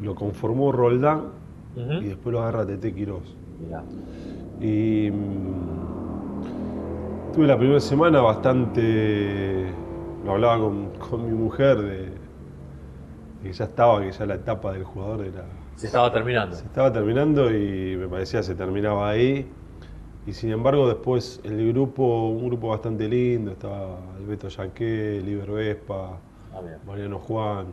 lo conformó Roldán y después lo agarra Tete Quirós. Mirá. Y tuve la primera semana bastante... Lo hablaba con mi mujer de que ya la etapa del jugador era... Se estaba terminando. Se estaba terminando y me parecía que se terminaba ahí. Y sin embargo después un grupo bastante lindo, estaba el Beto Yaqué, Liber Vespa, Mariano Juan.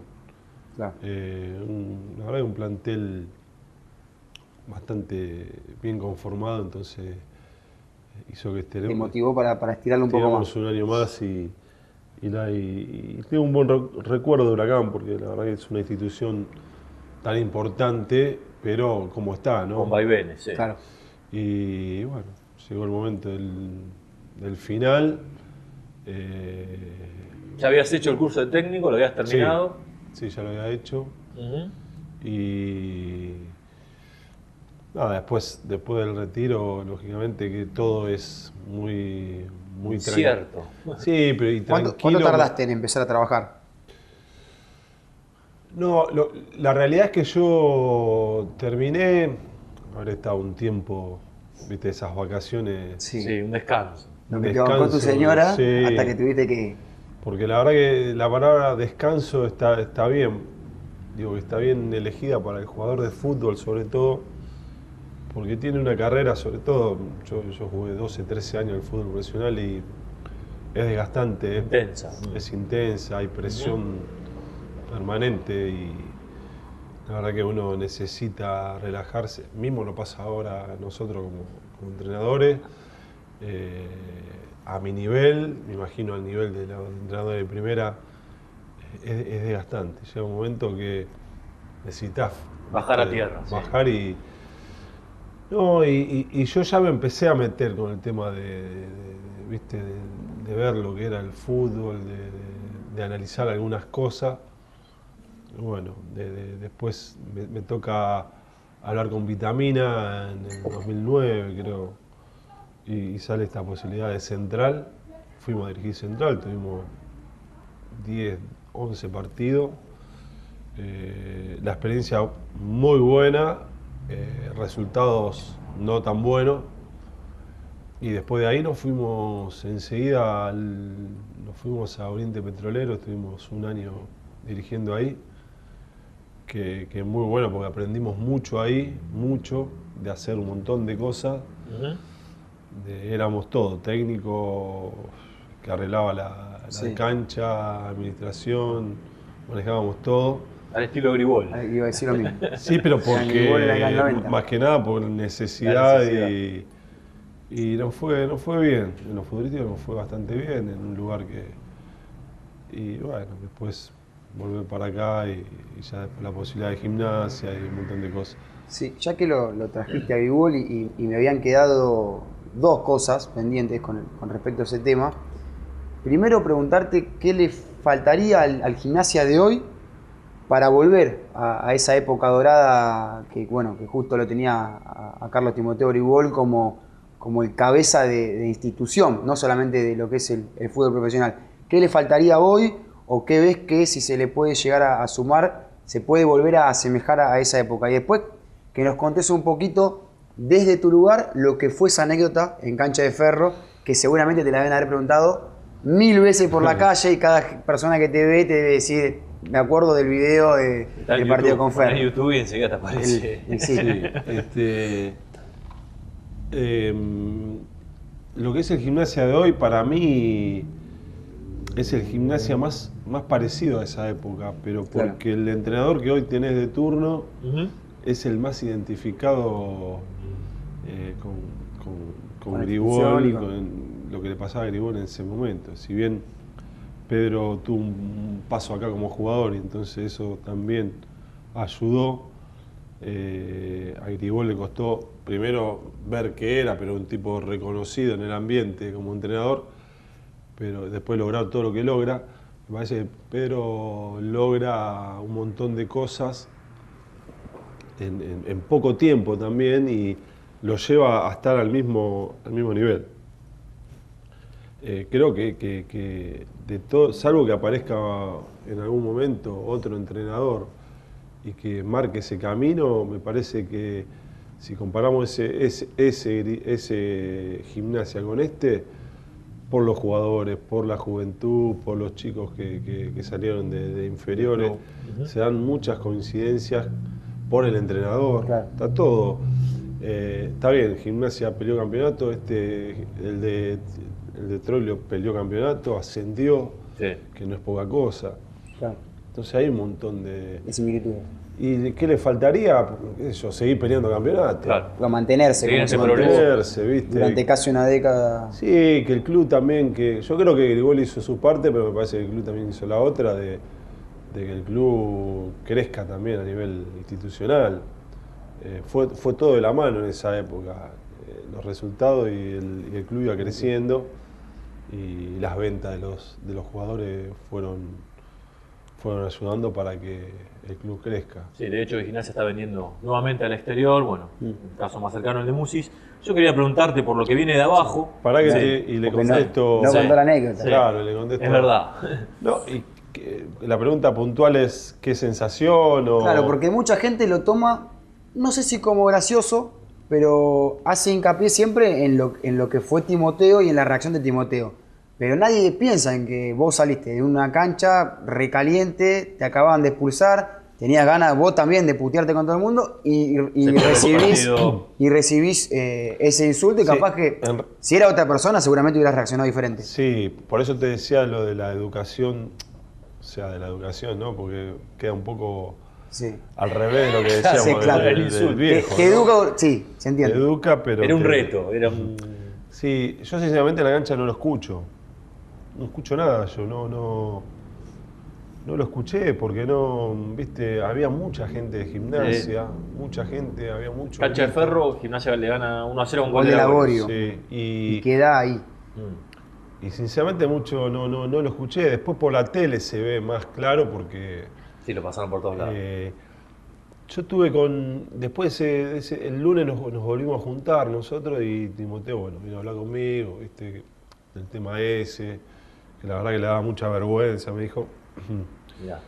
Claro. La verdad que un plantel bastante bien conformado, entonces hizo que te motivó para estirarlo un poco más. Un año más y tengo un buen recuerdo de Huracán, porque la verdad que es una institución tan importante, pero como está, ¿no? Con vaivenes, sí. Claro. Y bueno, llegó el momento del final. ¿Ya habías hecho el curso de técnico? ¿Lo habías terminado? Sí, ya lo había hecho. Y nada, después del retiro, lógicamente que todo es muy cierto. Sí, pero y tranquilo. ¿Cuánto tardaste en empezar a trabajar? No, la realidad es que yo terminé, habré estado un tiempo, viste, esas vacaciones. Sí, un descanso. Lo que te bancó tu señora hasta que tuviste que Porque la verdad que la palabra descanso está bien. Digo que está bien elegida para el jugador de fútbol, sobre todo, porque tiene una carrera, sobre todo, yo jugué 12, 13 años en el fútbol profesional y es desgastante. Intensa. Es intensa, hay presión permanente y la verdad que uno necesita relajarse. Mismo lo pasa ahora a nosotros como entrenadores. A mi nivel, me imagino al nivel de los entrenadores de primera, es desgastante. Llega un momento que necesitas Bajar a tierra. bajar y yo ya me empecé a meter con el tema ¿viste? De ver lo que era el fútbol, de analizar algunas cosas. Bueno, después me toca hablar con Vitamina en el 2009, creo, y sale esta posibilidad de Central. Fuimos a dirigir Central, tuvimos 10, 11 partidos. La experiencia muy buena, resultados no tan buenos. Y después de ahí nos fuimos enseguida, nos fuimos a Oriente Petrolero, estuvimos un año dirigiendo ahí. Que es muy bueno porque aprendimos mucho ahí, mucho, de hacer un montón de cosas. Éramos todo, técnico que arreglaba la cancha, administración, manejábamos todo. Al estilo Gribol. Iba a decir lo mismo. Sí, pero Gribol era acá en porque 90. más que nada por necesidad, y nos fue bien. En los futbolistas nos fue bastante bien, en un lugar y bueno, después volver para acá y ya después la posibilidad de gimnasia y un montón de cosas. Sí, ya que lo trajiste a Gribol y me habían quedado dos cosas pendientes con respecto a ese tema. Primero, preguntarte qué le faltaría al Gimnasia de hoy para volver a esa época dorada que justo lo tenía a Carlos Timoteo Gribol como el cabeza de institución, no solamente de lo que es el fútbol profesional. ¿Qué le faltaría hoy o qué ves que si se le puede llegar a sumar se puede volver a asemejar a esa época? Y después que nos contés un poquito desde tu lugar lo que fue esa anécdota en Cancha de Ferro, que seguramente te la deben haber preguntado 1000 veces por la calle y cada persona que te ve te debe decir, me acuerdo del video del partido con Ferro. En YouTube y enseguida te aparece. Lo que es el Gimnasia de hoy, para mí, es el Gimnasia más parecido a esa época, pero porque el entrenador que hoy tenés de turno es el más identificado con Gribol y con lo que le pasaba a Gribol en ese momento. Si bien Pedro tuvo un paso acá como jugador y entonces eso también ayudó, a Gribol le costó primero ver qué era, pero un tipo reconocido en el ambiente como entrenador, pero después lograr todo lo que logra. Me parece que Pedro logra un montón de cosas en poco tiempo también y lo lleva a estar al mismo nivel. Creo que de todo, salvo que aparezca en algún momento otro entrenador y que marque ese camino, me parece que si comparamos ese Gimnasia con por los jugadores, por la juventud, por los chicos que salieron de inferiores, se dan muchas coincidencias por el entrenador, está todo. Está bien, Gimnasia peleó campeonato, el de Troilo peleó campeonato, ascendió, que no es poca cosa. Entonces hay un montón de similitudes. ¿Y qué le faltaría? Seguir peleando campeonato. Mantenerse, ¿viste? Durante casi una década. Sí, que el club también, yo creo que Gribol hizo su parte, pero me parece que el club también hizo la otra, de que el club crezca también a nivel institucional. Fue todo de la mano en esa época. Los resultados y el club iba creciendo y las ventas de los jugadores fueron ayudando para que el club crezca. Sí, de hecho, Gimnasia está vendiendo nuevamente al exterior, el caso más cercano el de Musis. Yo quería preguntarte por lo que viene de abajo. Para que y le contesto. No contó la anécdota. Claro, le contesto. Es verdad. No, y la pregunta puntual es ¿qué sensación? Claro, porque mucha gente lo toma, no sé si como gracioso, pero hace hincapié siempre en lo que fue Timoteo y en la reacción de Timoteo. Pero nadie piensa en que vos saliste de una cancha recaliente, te acababan de expulsar, tenías ganas vos también de putearte con todo el mundo y recibís ese insulto y Sí, capaz que si era otra persona seguramente hubieras reaccionado diferente. Sí, por eso te decía lo de la educación, o sea, de la educación, ¿no? Porque queda un poco Sí. al revés de lo que decíamos Sí, claro. del viejo. Te ¿no? educa, sí, se entiende. Te educa, pero... Era un reto, era un... Sí, yo sinceramente en la cancha no lo escucho. No escucho nada, yo no lo escuché porque no, viste, había mucha gente de gimnasia, mucha gente, había mucho... Cancha de Ferro, Gimnasia le gana 1-0 con Gol de Laborio. Sí, Y queda ahí. y sinceramente mucho no lo escuché. Después por la tele se ve más claro porque... Sí, lo pasaron por todos lados. Yo tuve después el lunes nos volvimos a juntar nosotros y Timoteo, bueno, vino a hablar conmigo, viste, del tema ese, que la verdad que le daba mucha vergüenza, me dijo. Mirá.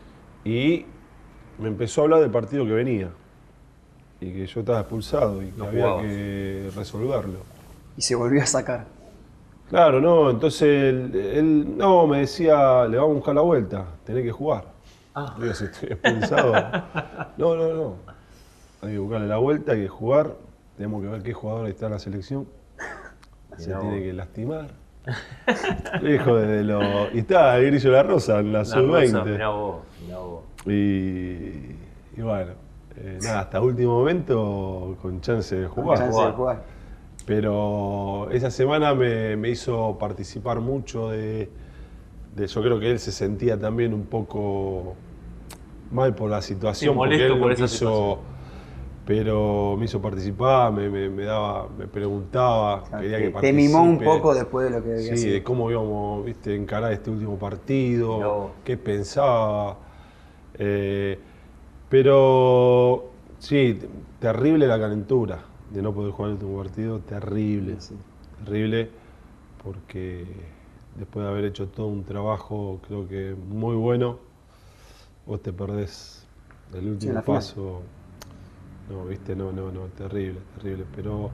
Y me empezó a hablar del partido que venía y que yo estaba expulsado y que No había jugabas. que resolverlo. Y se volvió a sacar. Claro, no, entonces él no, me decía, le vamos a buscar la vuelta, tenés que jugar. Digo, si estoy expulsado. No. Hay que buscarle la vuelta, hay que jugar. Tenemos que ver qué jugador está en la selección. Se tiene que lastimar. Hijo y está el Grillo La Rosa en la sub-20. Mirá vos. Y bueno, nada, hasta último momento con chance de jugar. Chance de jugar. Pero esa semana me hizo participar mucho de yo creo que él se sentía también un poco mal por la situación, Sí, porque molesto él por no esa quiso, situación. pero me hizo participar, me preguntaba, quería que participe. Te mimó un poco después de lo que había Sí, sido. de cómo íbamos, viste, a encarar este último partido, No. qué pensaba. Pero sí, terrible la calentura de no poder jugar el último partido, terrible, terrible, porque después de haber hecho todo un trabajo, creo que muy bueno, vos te perdés el último la final. paso. No, viste, no, terrible, pero...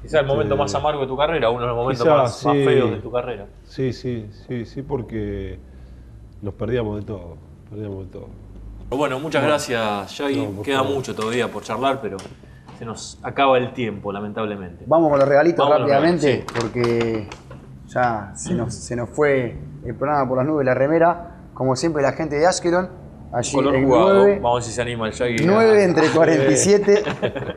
Quizás el momento más amargo de tu carrera, uno de los momentos Quizás, más sí. feos de tu carrera. Sí, porque nos perdíamos de todo, Pero bueno, muchas gracias, Shaggy. No, por Queda favor. mucho todavía por charlar, pero se nos acaba el tiempo, lamentablemente. Vamos con los regalitos Vamos con los rápidamente, regalos, porque ya se nos fue el programa por las nubes, la remera. Como siempre, la gente de Ashkelon, allí Color en jugado. 9, Vamos a ver si se anima el Shaggy. 9 entre 47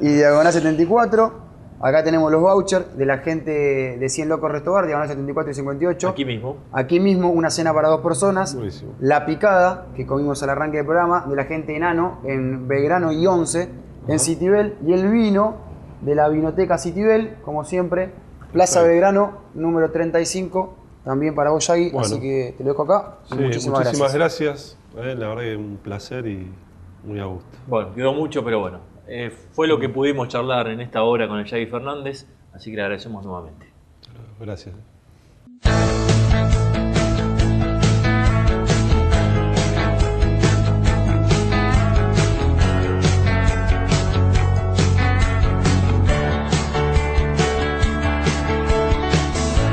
y diagonal 74. Acá tenemos los vouchers de la gente de 100 Locos Restobar, diagonal 74 y 58. Aquí mismo. Aquí mismo una cena para 2 personas. Buenísimo. La picada, que comimos al arranque del programa, de la gente de Nano, en Belgrano y 11, en Citibel. Y el vino de la vinoteca Citibel, como siempre, Plaza Belgrano, número 35, también para vos, Shaggy. Bueno. Así que te lo dejo acá. Y Sí, muchísimas gracias. La verdad que un placer y muy a gusto. Bueno, quedó mucho, pero bueno. Fue lo que pudimos charlar en esta hora con el Shaggy Fernández, así que le agradecemos nuevamente. Gracias.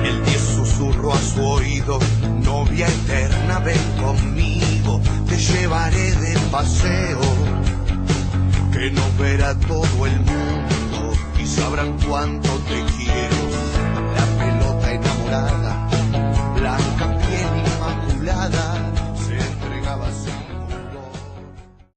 El 10 susurró a su oído, novia eterna, ven conmigo, te llevaré de paseo, que nos verá todo el mundo y sabrán cuánto te quiero. La pelota enamorada